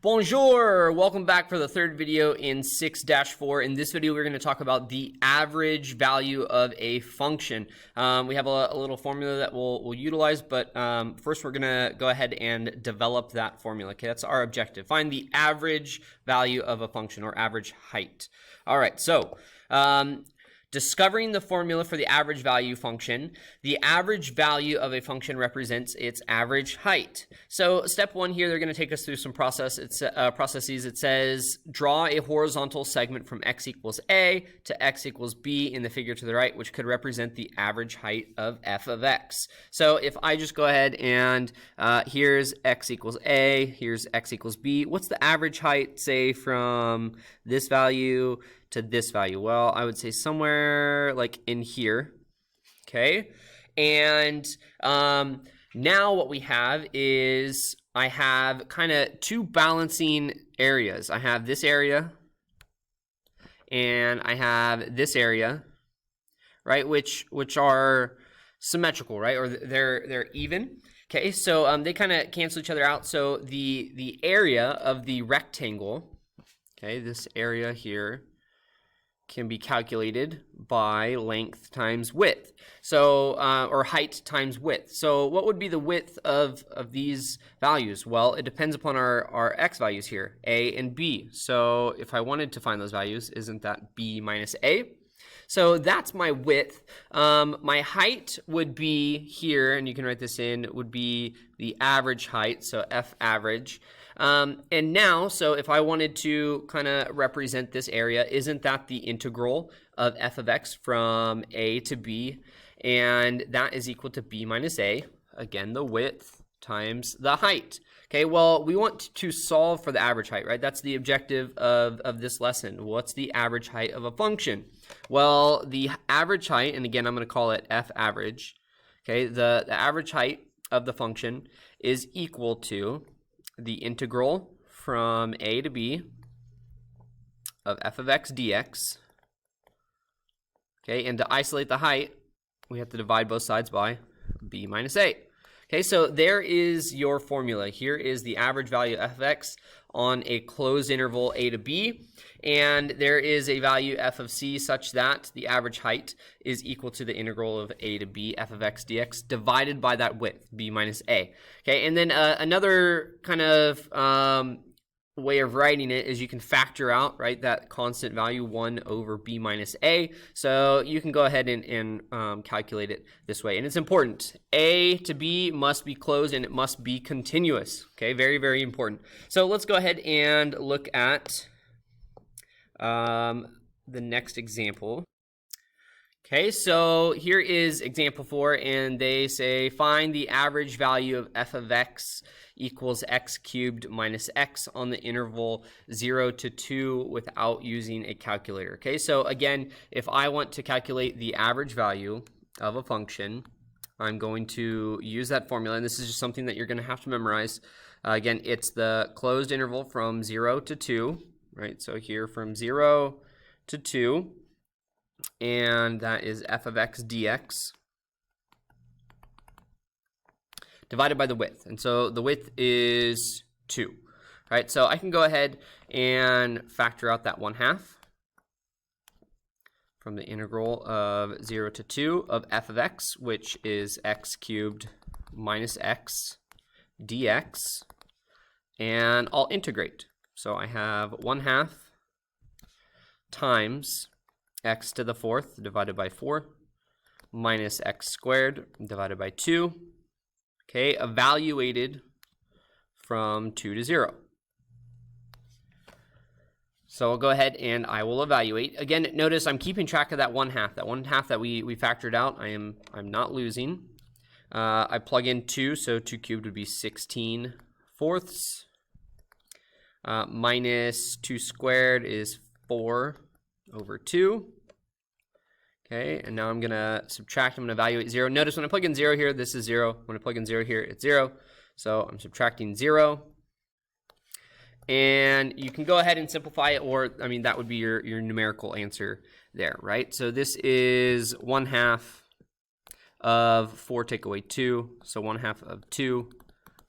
Bonjour! Welcome back for the third video in 6-4. In this video, we're going to talk about the average value of a function. We have a little formula that we'll utilize, but first we're going to go ahead and develop that formula. Okay, that's our objective. Find the average value of a function, or average height. All right, so discovering the formula for the average value function. The average value of a function represents its average height. So step one here, they're going to take us through some processes. It says draw a horizontal segment from x equals a to x equals b in the figure to the right, which could represent the average height of f of x. So if I just go ahead and here's x equals a, here's x equals b, what's the average height, say, from this value to this value? Well, I would say somewhere like in here, okay? And now what we have is I have kind of two balancing areas. I have this area and I have this area, right? Which are symmetrical, right? Or they're even. Okay, so they kind of cancel each other out. So the area of the rectangle, okay, this area here, can be calculated by length times width. So, or height times width. So what would be the width of these values? Well, it depends upon our x values here, a and b. So if I wanted to find those values, isn't that b minus a? So that's my width. My height would be here, and you can write this in, would be the average height, so f average. And now, so if I wanted to kind of represent this area, isn't that the integral of f of x from a to b? And that is equal to b minus a, again, the width times the height. Okay, well, we want to solve for the average height, right? That's the objective of this lesson. What's the average height of a function? Well, the average height, and again, I'm going to call it f average, okay, the average height of the function is equal to the integral from a to b of f of x dx. Okay, and to isolate the height, we have to divide both sides by b minus a. Okay, so there is your formula. Here is the average value of f of x on a closed interval a to b, and there is a value f of c such that the average height is equal to the integral of a to b f of x dx divided by that width, b minus a. Okay, and then another kind of way of writing it is you can factor out, right, that constant value 1 over b minus a. So you can go ahead and calculate it this way. And it's important. A to b must be closed and it must be continuous. Okay, very, very important. So let's go ahead and look at the next example. Okay, so here is example 4, and they say find the average value of f of x equals x cubed minus x on the interval 0 to 2 without using a calculator. Okay, so again, if I want to calculate the average value of a function, I'm going to use that formula, and this is just something that you're going to have to memorize. Again, it's the closed interval from 0 to 2, right? So here from 0 to 2. And that is f of x dx divided by the width. And so the width is 2, right? So I can go ahead and factor out that 1/2 from the integral of 0 to 2 of f of x, which is x cubed minus x dx, and I'll integrate. So I have 1/2 times x to the 4th divided by 4 minus x squared divided by 2, okay, evaluated from 2 to 0. So I'll go ahead and I will evaluate. Again, notice I'm keeping track of that 1/2. That 1/2 that we factored out, I'm not losing. I plug in 2, so 2 cubed would be 16/4. Minus 2 squared is 4 over 2. Okay, and now I'm going to subtract. I'm going to evaluate 0. Notice when I plug in 0 here, this is 0. When I plug in 0 here, it's 0. So I'm subtracting 0. And you can go ahead and simplify it, or, I mean, that would be your numerical answer there, right? So this is 1/2 of 4 take away 2. So 1/2 of 2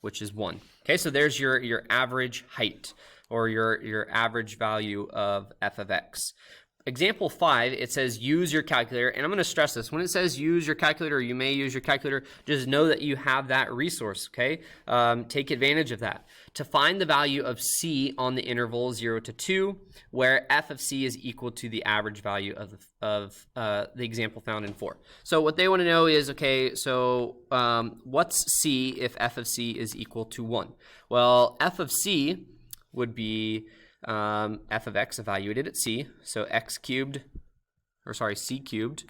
which is 1. Okay, so there's your average height, or your average value of f of x. Example 5, it says use your calculator, and I'm going to stress this. When it says use your calculator, or you may use your calculator, just know that you have that resource, okay? Take advantage of that. To find the value of c on the interval 0 to 2, where f of c is equal to the average value of the example found in 4. So what they want to know is, okay, so what's c if f of c is equal to 1? Well, f of c would be f of x evaluated at c, so c cubed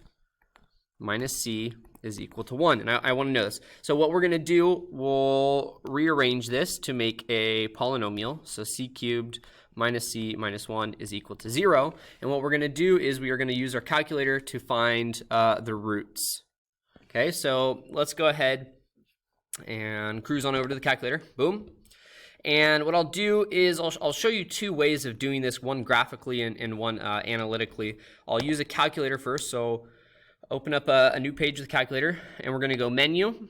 minus c is equal to 1, and I want to know this. So what we're going to do, we'll rearrange this to make a polynomial, so c cubed minus c minus 1 is equal to 0, and what we're going to do is we are going to use our calculator to find the roots. Okay, so let's go ahead and cruise on over to the calculator. Boom. And what I'll do is I'll show you 2 ways of doing this, one graphically and one analytically. I'll use a calculator first, so open up a new page with the calculator, and we're going to go Menu,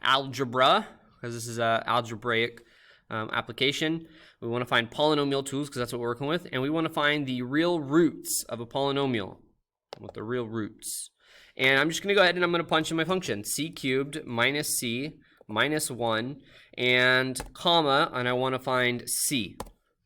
Algebra, because this is an algebraic application. We want to find polynomial tools, because that's what we're working with, and we want to find the real roots of a polynomial, with the real roots. And I'm just going to go ahead and I'm going to punch in my function, c cubed minus c minus 1, and comma, and I want to find c.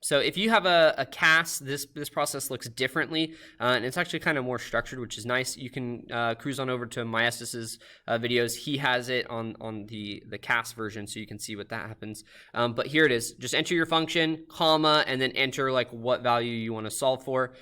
So if you have a CAS, this process looks differently, and it's actually kind of more structured, which is nice. You can cruise on over to Myestis's videos. He has it on the CAS version, so you can see what that happens. But here it is. Just enter your function, comma, and then enter like what value you want to solve for.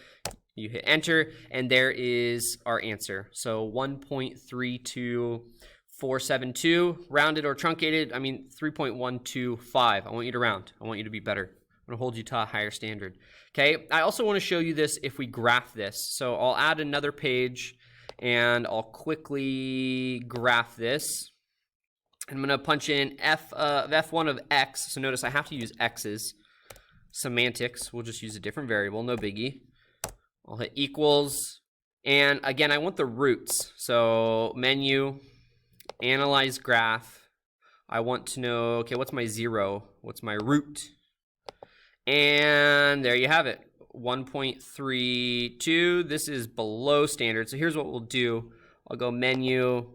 You hit enter, and there is our answer. So 1.32472, rounded or truncated, I mean 3.125. I want you to round. I want you to be better. I'm going to hold you to a higher standard. Okay, I also want to show you this if we graph this. So I'll add another page, and I'll quickly graph this. I'm going to punch in f1 of x. So notice I have to use x's. Semantics, we'll just use a different variable, no biggie. I'll hit equals, and again, I want the roots. So menu, analyze graph. I want to know, okay, what's my 0? What's my root? And there you have it, 1.32. This is below standard. So here's what we'll do. I'll go menu,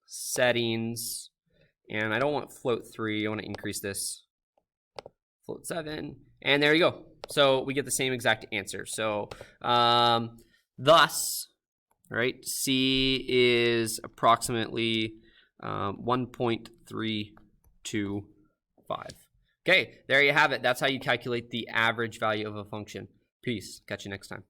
settings, and I don't want float 3. I want to increase this. Float 7, and there you go. So we get the same exact answer. So thus, right, C is approximately 1.325. Okay, there you have it. That's how you calculate the average value of a function. Peace. Catch you next time.